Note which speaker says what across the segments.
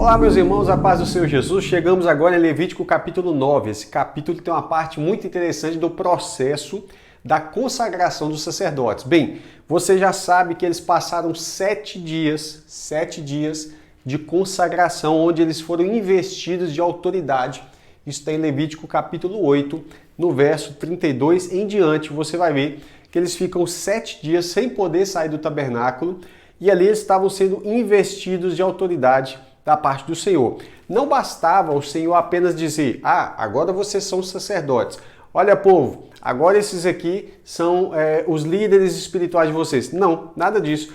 Speaker 1: Olá, meus irmãos, a paz do Senhor Jesus. Chegamos agora em Levítico capítulo 9. Esse capítulo tem uma parte muito interessante do processo da consagração dos sacerdotes. Bem, você já sabe que eles passaram 7 dias de consagração, onde eles foram investidos de autoridade. Isso está em Levítico capítulo 8, no verso 32 em diante. Você vai ver que eles ficam 7 dias sem poder sair do tabernáculo e ali eles estavam sendo investidos de autoridade da parte do Senhor. Não bastava o Senhor apenas dizer, agora vocês são sacerdotes. Olha, povo, agora esses aqui são os líderes espirituais de vocês. Não, nada disso.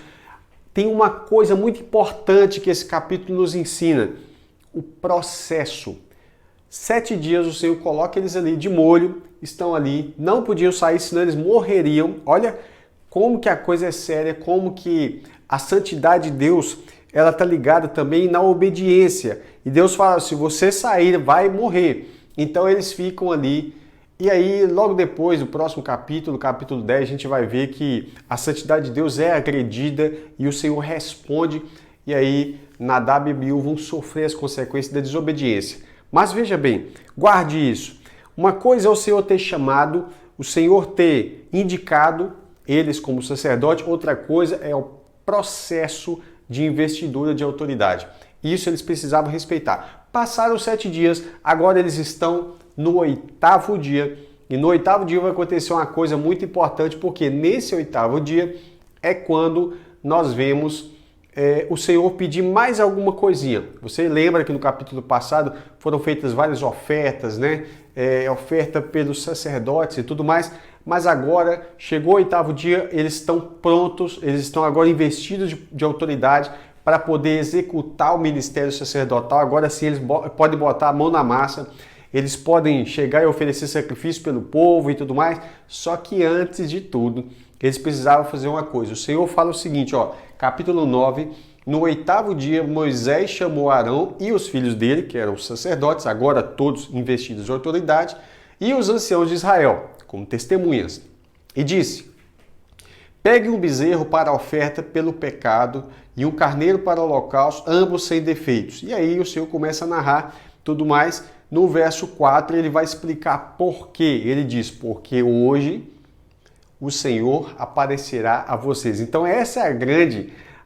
Speaker 1: Tem uma coisa muito importante que esse capítulo nos ensina, o processo. 7 dias o Senhor coloca eles ali de molho, estão ali, não podiam sair, senão eles morreriam. Olha como que a coisa é séria, como que a santidade de Deus ela está ligada também na obediência. E Deus fala, se você sair, vai morrer. Então eles ficam ali. E aí, logo depois, no próximo capítulo, capítulo 10, a gente vai ver que a santidade de Deus é agredida e o Senhor responde. E aí, Nadab e Abiú vão sofrer as consequências da desobediência. Mas veja bem, guarde isso. Uma coisa é o Senhor ter chamado, o Senhor ter indicado eles como sacerdote. Outra coisa é o processo de investidura de autoridade. Isso eles precisavam respeitar. Passaram 7 dias, agora eles estão no 8º dia. E no 8º dia vai acontecer uma coisa muito importante, porque nesse 8º dia é quando nós vemos o Senhor pedir mais alguma coisinha. Você lembra que no capítulo passado foram feitas várias ofertas, né? Oferta pelos sacerdotes e tudo mais. Mas agora, chegou o 8º dia, eles estão prontos, eles estão agora investidos de autoridade para poder executar o ministério sacerdotal. Agora sim, eles podem botar a mão na massa, eles podem chegar e oferecer sacrifício pelo povo e tudo mais. Só que antes de tudo, eles precisavam fazer uma coisa. O Senhor fala o seguinte, capítulo 9, no 8º dia, Moisés chamou Arão e os filhos dele, que eram os sacerdotes, agora todos investidos de autoridade, e os anciãos de Israel, como testemunhas, e disse, pegue um bezerro para a oferta pelo pecado e um carneiro para o holocausto, ambos sem defeitos. E aí o Senhor começa a narrar tudo mais. No verso 4 ele vai explicar por quê. Ele diz, porque hoje o Senhor aparecerá a vocês. Então essa é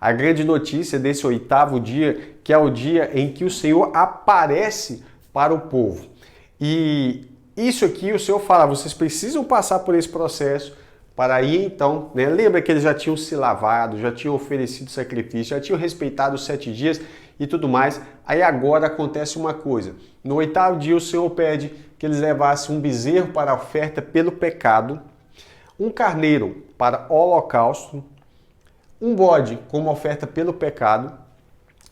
Speaker 1: a grande notícia desse 8º dia, que é o dia em que o Senhor aparece para o povo. E isso aqui o Senhor fala, vocês precisam passar por esse processo para aí então, né? Lembra que eles já tinham se lavado, já tinham oferecido sacrifício, já tinham respeitado os 7 dias e tudo mais. Aí agora acontece uma coisa, no 8º dia o Senhor pede que eles levassem um bezerro para a oferta pelo pecado, um carneiro para holocausto, um bode como oferta pelo pecado,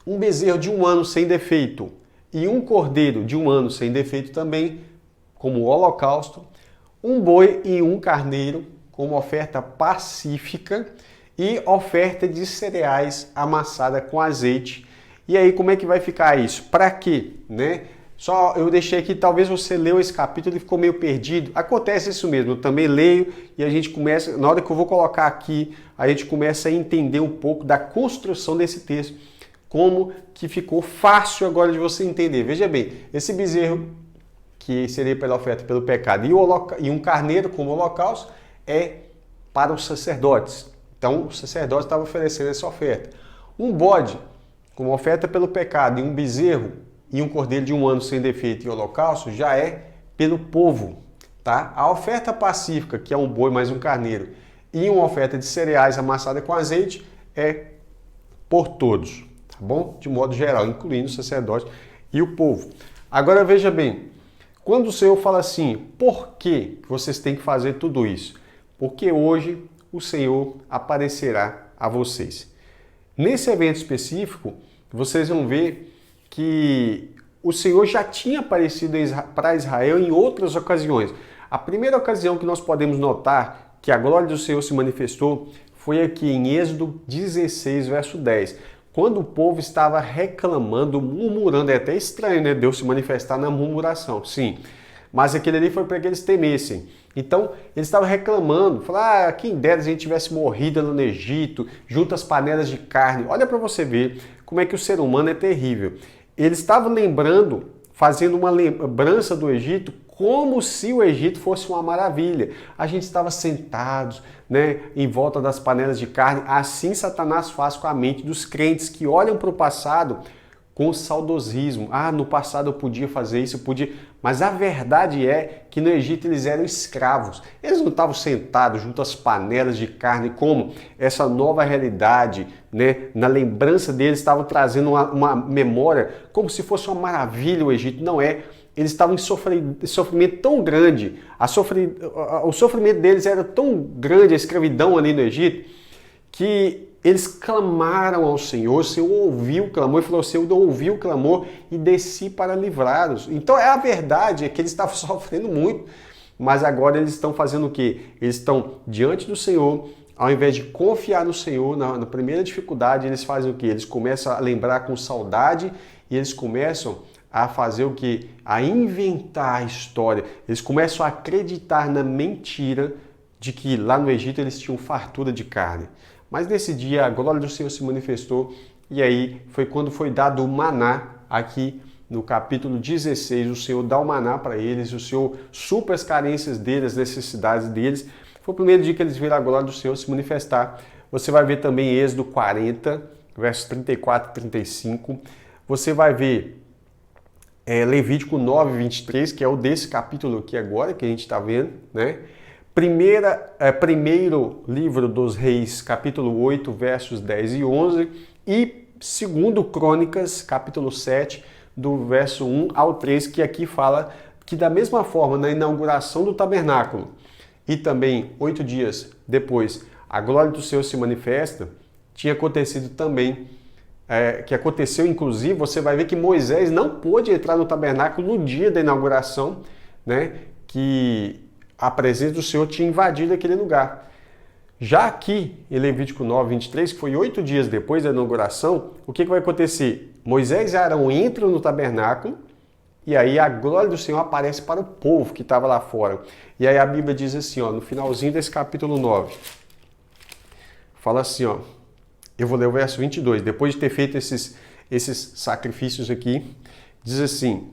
Speaker 1: um bezerro de 1 ano sem defeito e um cordeiro de 1 ano sem defeito também, como holocausto, um boi e um carneiro como oferta pacífica e oferta de cereais amassada com azeite. E aí como é que vai ficar isso? Para quê? Né? Só eu deixei aqui, talvez você leu esse capítulo e ficou meio perdido. Acontece isso mesmo, eu também leio e a gente começa, na hora que eu vou colocar aqui, a gente começa a entender um pouco da construção desse texto, como que ficou fácil agora de você entender. Veja bem, esse bezerro que seria pela oferta pelo pecado, e um carneiro como holocausto, é para os sacerdotes. Então, os sacerdotes estavam oferecendo essa oferta. Um bode como oferta pelo pecado, e um bezerro e um cordeiro de 1 ano sem defeito e holocausto, já é pelo povo. Tá? A oferta pacífica, que é um boi mais um carneiro, e uma oferta de cereais amassada com azeite, é por todos. Tá bom? De modo geral, incluindo o sacerdote e o povo. Agora veja bem, quando o Senhor fala assim, por que vocês têm que fazer tudo isso? Porque hoje o Senhor aparecerá a vocês. Nesse evento específico, vocês vão ver que o Senhor já tinha aparecido para Israel em outras ocasiões. A primeira ocasião que nós podemos notar que a glória do Senhor se manifestou foi aqui em Êxodo 16, verso 10. Quando o povo estava reclamando, murmurando, é até estranho, né? Deus se manifestar na murmuração, sim. Mas aquele ali foi para que eles temessem. Então, eles estavam reclamando, falaram, quem dera se a gente tivesse morrido no Egito, junto às panelas de carne. Olha para você ver como é que o ser humano é terrível. eles estavam lembrando, fazendo uma lembrança do Egito, como se o Egito fosse uma maravilha. A gente estava sentados, né, em volta das panelas de carne. Assim Satanás faz com a mente dos crentes que olham para o passado com saudosismo. Ah, no passado eu podia fazer isso, eu podia... Mas a verdade é que no Egito eles eram escravos. Eles não estavam sentados junto às panelas de carne, como essa nova realidade, né? Na lembrança deles estavam trazendo uma memória, como se fosse uma maravilha o Egito. Não é. Eles estavam em sofrimento tão grande, o sofrimento deles era tão grande, a escravidão ali no Egito, que eles clamaram ao Senhor, o Senhor ouviu o clamor e falou: o Senhor ouviu o clamor e desci para livrá-los. Então a verdade é que eles estavam sofrendo muito, mas agora eles estão fazendo o quê? Eles estão diante do Senhor, ao invés de confiar no Senhor, na primeira dificuldade, eles fazem o quê? Eles começam a lembrar com saudade e eles começam a fazer o quê? A inventar a história. Eles começam a acreditar na mentira de que lá no Egito eles tinham fartura de carne. Mas nesse dia a glória do Senhor se manifestou e aí foi quando foi dado o maná. Aqui no capítulo 16, o Senhor dá o maná para eles, o Senhor supra as carências deles, as necessidades deles. Foi o primeiro dia que eles viram a glória do Senhor se manifestar. Você vai ver também Êxodo 40, versos 34 e 35. Você vai ver Levítico 9, 23, que é o desse capítulo aqui agora, que a gente está vendo, né? Primeiro livro dos Reis, capítulo 8, versos 10 e 11, e segundo Crônicas, capítulo 7, do verso 1 ao 3, que aqui fala que da mesma forma, na inauguração do tabernáculo, e também 8 dias depois, a glória do Senhor se manifesta, tinha acontecido também, que aconteceu inclusive, você vai ver que Moisés não pôde entrar no tabernáculo no dia da inauguração, né, que a presença do Senhor tinha invadido aquele lugar. Já aqui, em Levítico 9, 23, que foi 8 dias depois da inauguração, o que vai acontecer? Moisés e Arão entram no tabernáculo e aí a glória do Senhor aparece para o povo que estava lá fora. E aí a Bíblia diz assim, ó, no finalzinho desse capítulo 9, fala assim, ó, eu vou ler o verso 22, depois de ter feito esses sacrifícios aqui, diz assim,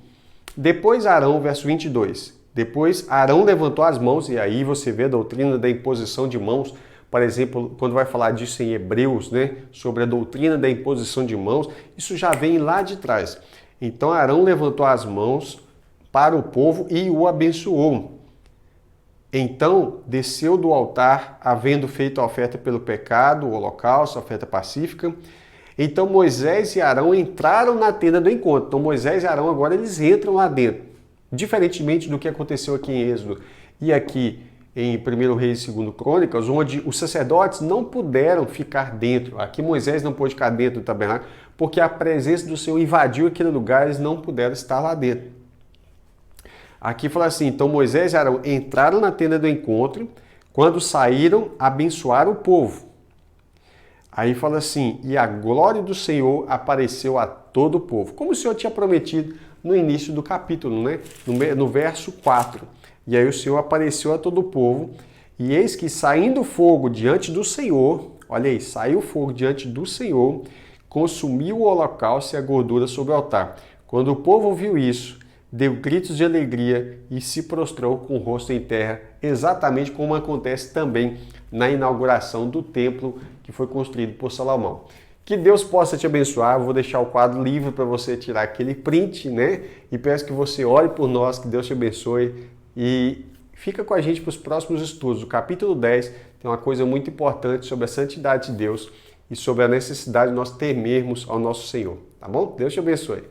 Speaker 1: depois Arão, verso 22, depois Arão levantou as mãos, e aí você vê a doutrina da imposição de mãos, por exemplo, quando vai falar disso em Hebreus, né, sobre a doutrina da imposição de mãos, isso já vem lá de trás. Então Arão levantou as mãos para o povo e o abençoou. Então desceu do altar, havendo feito a oferta pelo pecado, o holocausto, a oferta pacífica. Então Moisés e Arão entraram na tenda do encontro. Então Moisés e Arão agora eles entram lá dentro. Diferentemente do que aconteceu aqui em Êxodo e aqui em 1 Reis e 2 Crônicas, onde os sacerdotes não puderam ficar dentro. Aqui Moisés não pôde ficar dentro do tabernáculo, porque a presença do Senhor invadiu aquele lugar, eles não puderam estar lá dentro. Aqui fala assim, então Moisés e Arão entraram na tenda do encontro, quando saíram, abençoaram o povo. Aí fala assim, e a glória do Senhor apareceu a todo o povo, como o Senhor tinha prometido no início do capítulo, né? No verso 4. E aí o Senhor apareceu a todo o povo, e eis que saindo fogo diante do Senhor, olha aí, saiu fogo diante do Senhor, consumiu o holocausto e a gordura sobre o altar. Quando o povo viu isso, deu gritos de alegria e se prostrou com o rosto em terra, exatamente como acontece também na inauguração do templo que foi construído por Salomão. Que Deus possa te abençoar. Eu vou deixar o quadro livre para você tirar aquele print, né? E peço que você ore por nós, que Deus te abençoe. E fica com a gente para os próximos estudos. O capítulo 10 tem uma coisa muito importante sobre a santidade de Deus e sobre a necessidade de nós temermos ao nosso Senhor. Tá bom? Deus te abençoe.